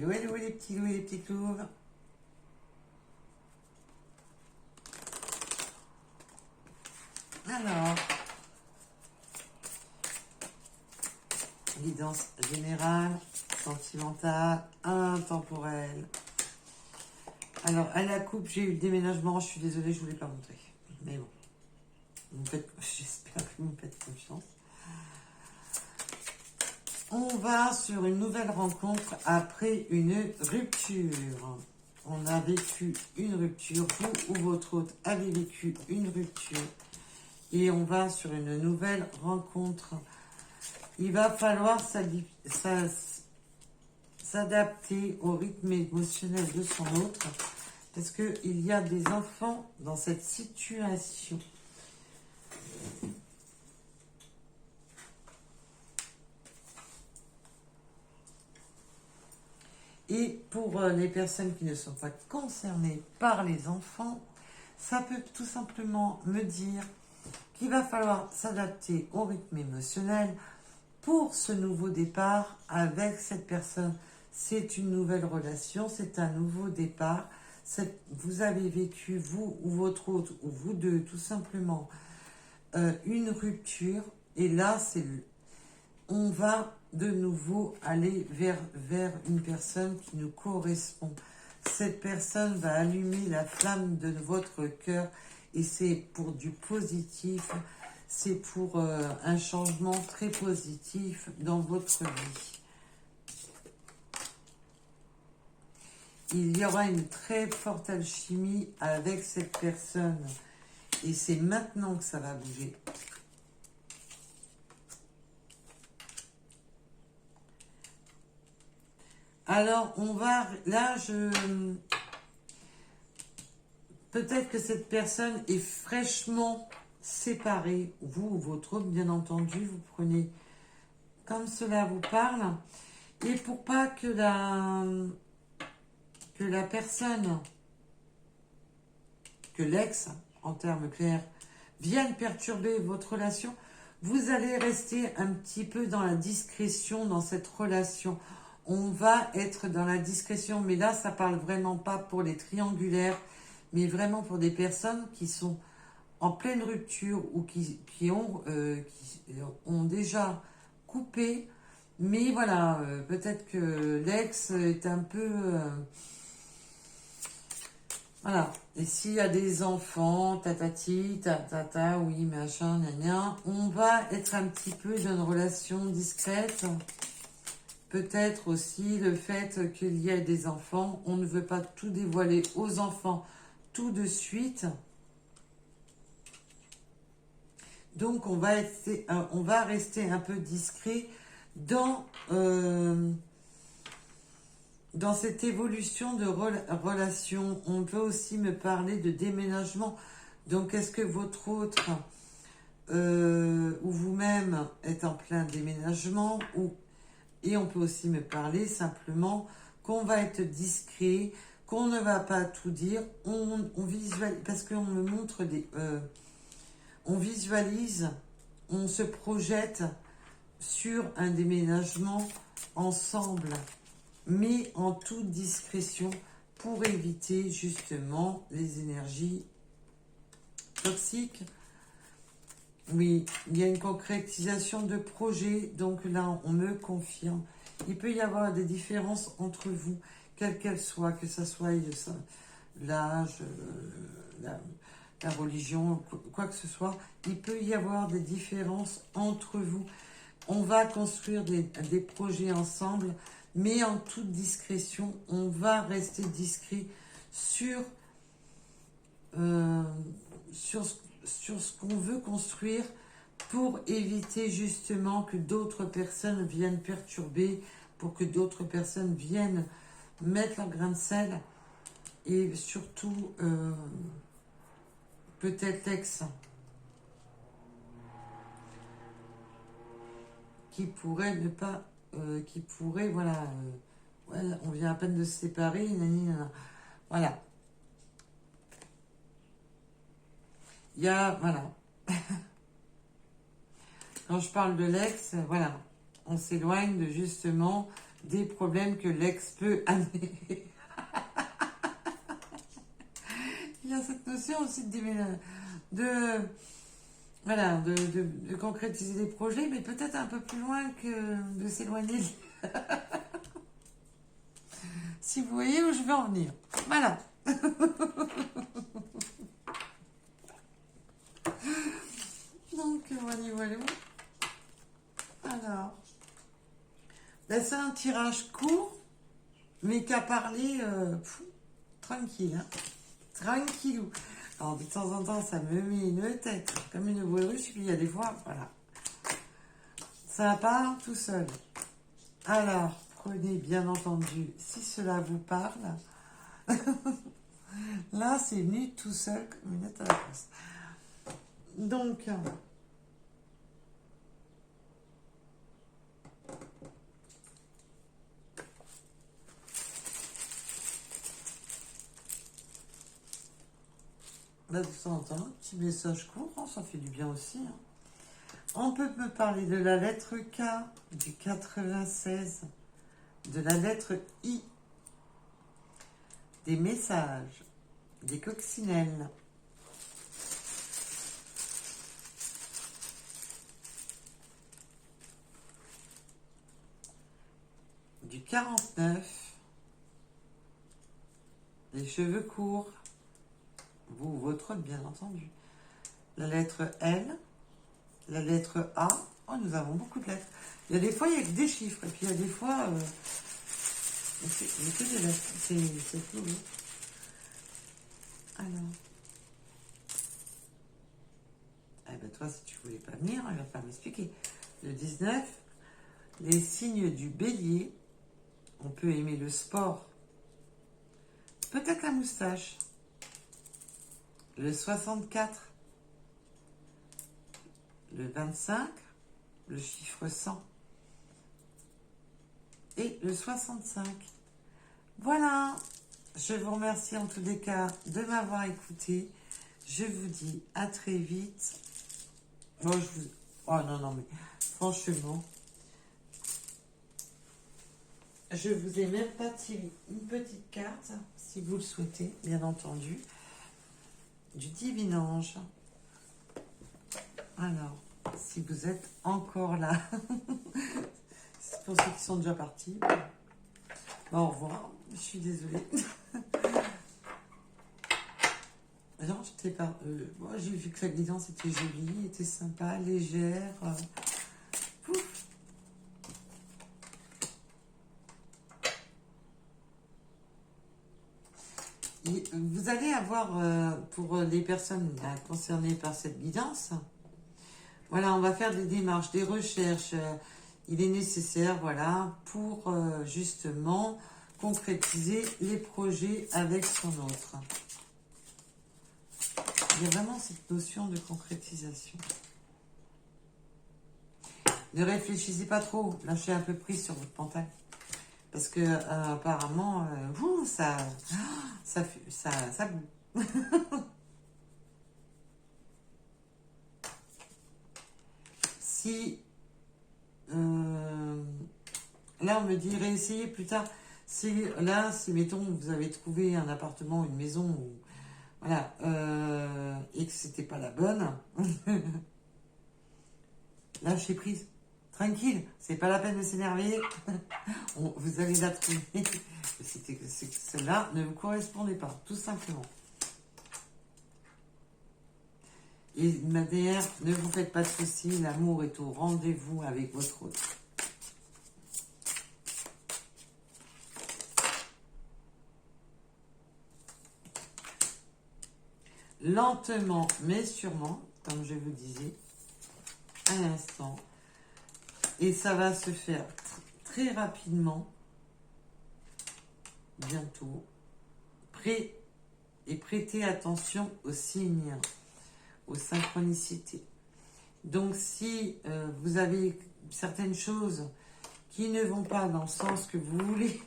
hello les petits loups et les petites louves. Alors, guidance générale, sentimentale, intemporelle. Alors, à la coupe, j'ai eu le déménagement. Je suis désolée, je ne voulais pas montrer. Mais bon, j'espère que vous me faites confiance. On va sur une nouvelle rencontre après une rupture. On a vécu une rupture, vous ou votre hôte avez vécu une rupture. Et on va sur une nouvelle rencontre. Il va falloir s'adapter au rythme émotionnel de son autre. Parce qu'il y a des enfants dans cette situation. Et pour les personnes qui ne sont pas concernées par les enfants, ça peut tout simplement me dire qu'il va falloir s'adapter au rythme émotionnel pour ce nouveau départ avec cette personne. C'est une nouvelle relation, c'est un nouveau départ. Vous avez vécu, vous ou votre autre, ou vous deux, tout simplement, une rupture. Et là, on va de nouveau aller vers une personne qui nous correspond. Cette personne va allumer la flamme de votre cœur et c'est pour du positif, c'est pour un changement très positif dans votre vie. Il y aura une très forte alchimie avec cette personne et c'est maintenant que ça va bouger. Alors, on va... Là, peut-être que cette personne est fraîchement séparée. Vous ou votre autre, bien entendu, vous prenez comme cela vous parle. Et pour pas que la personne, que l'ex, en termes clairs, vienne perturber votre relation, vous allez rester un petit peu dans la discrétion dans cette relation. On va être dans la discrétion, mais là, ça parle vraiment pas pour les triangulaires, mais vraiment pour des personnes qui sont en pleine rupture ou qui ont déjà coupé. Mais voilà, peut-être que l'ex est un peu... voilà. Et s'il y a des enfants, tatati, tatata, oui, machin, gna, on va être un petit peu dans une relation discrète. Peut-être aussi le fait qu'il y ait des enfants. On ne veut pas tout dévoiler aux enfants tout de suite. Donc, on va rester un peu discret dans cette évolution de relation. On peut aussi me parler de déménagement. Donc, est-ce que votre autre ou vous-même êtes en plein déménagement et on peut aussi me parler simplement qu'on va être discret, qu'on ne va pas tout dire. On visualise, parce qu'on me montre on visualise, on se projette sur un déménagement ensemble, mais en toute discrétion pour éviter justement les énergies toxiques. Oui, il y a une concrétisation de projet, donc là, on me confirme. Il peut y avoir des différences entre vous, quelles qu'elles soient, que ce soit l'âge, la religion, quoi que ce soit. Il peut y avoir des différences entre vous. On va construire des projets ensemble, mais en toute discrétion. On va rester discret sur ce qu'on veut construire pour éviter justement que d'autres personnes viennent perturber, pour que d'autres personnes viennent mettre leur grain de sel et surtout peut-être l'ex qui pourrait ne pas qui pourrait voilà ouais, on vient à peine de se séparer voilà. Il y a, voilà. Quand je parle de l'ex, voilà, on s'éloigne de justement des problèmes que l'ex peut amener. Il y a cette notion aussi voilà, de concrétiser des projets, mais peut-être un peu plus loin que de s'éloigner. Si vous voyez où je veux en venir. Voilà. Donc, voilà. Alors, ben, c'est un tirage court, mais qui a parlé tranquille. Hein. Tranquillou. Alors, de temps en temps, ça me met une tête, comme une bourruche, puis il y a des fois, voilà. Ça part tout seul. Alors, prenez bien entendu, si cela vous parle. Là, c'est venu tout seul comme une lettre à la poste. Donc, là, de temps en temps, un petit message court, hein, ça fait du bien aussi. Hein. On peut me parler de la lettre K, du 96, de la lettre I, des messages, des coccinelles, du 49, les cheveux courts, vous, votre, bien entendu, la lettre L, la lettre A. Oh, nous avons beaucoup de lettres. Il y a des fois, il n'y a que des chiffres. Et puis, il y a des fois, c'est que des lettres. C'est tout. Alors. Eh ben, toi, si tu voulais pas venir, il va pas m'expliquer. Le 19, les signes du bélier. On peut aimer le sport. Peut-être la moustache. Le 64. Le 25, le chiffre 100 et le 65. Voilà, je vous remercie en tous les cas de m'avoir écouté. Je vous dis à très vite. Oh, oh non, mais franchement, je vous ai même pas tiré une petite carte, si vous le souhaitez, bien entendu, du divin ange. Alors, si vous êtes encore là, c'est pour ceux qui sont déjà partis. Bon, au revoir, je suis désolée. Non, j'étais pas. Moi, j'ai vu que la guidance était jolie, était sympa, légère. Et vous allez avoir, pour les personnes là, concernées par cette guidance, voilà, on va faire des démarches, des recherches. Il est nécessaire, voilà, pour justement concrétiser les projets avec son autre. Il y a vraiment cette notion de concrétisation. Ne réfléchissez pas trop, lâchez un peu prise sur votre mental. Parce que apparemment, ça boue. Si là on me dit réessayez plus tard. Si mettons vous avez trouvé un appartement, une maison, ou, voilà, et que c'était pas la bonne, lâchez prise. Tranquille, c'est pas la peine de s'énerver. Vous allez la trouver. C'est que celle-là ne vous correspondait pas, tout simplement. Et derrière, ne vous faites pas de soucis, l'amour est au rendez-vous avec votre autre. Lentement, mais sûrement, comme je vous disais, à l'instant. Et ça va se faire très rapidement, bientôt. Et prêtez attention aux signes, aux synchronicités. Donc, si vous avez certaines choses qui ne vont pas dans le sens que vous voulez,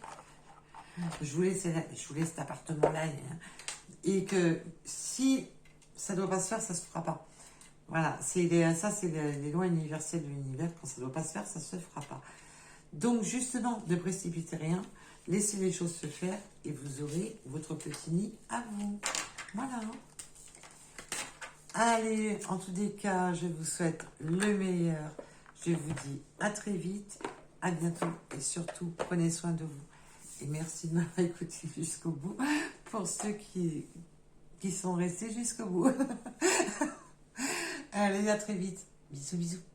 je vous laisse cet appartement-là, et que si ça ne doit pas se faire, ça ne se fera pas. Voilà, c'est les lois universelles de l'univers. Quand ça ne doit pas se faire, ça ne se fera pas. Donc justement, ne précipitez rien, laissez les choses se faire et vous aurez votre petit nid à vous. Voilà. Allez, en tous les cas, je vous souhaite le meilleur. Je vous dis à très vite, à bientôt et surtout, prenez soin de vous. Et merci de m'avoir écouté jusqu'au bout pour ceux qui sont restés jusqu'au bout. Allez, à très vite. Bisous, bisous.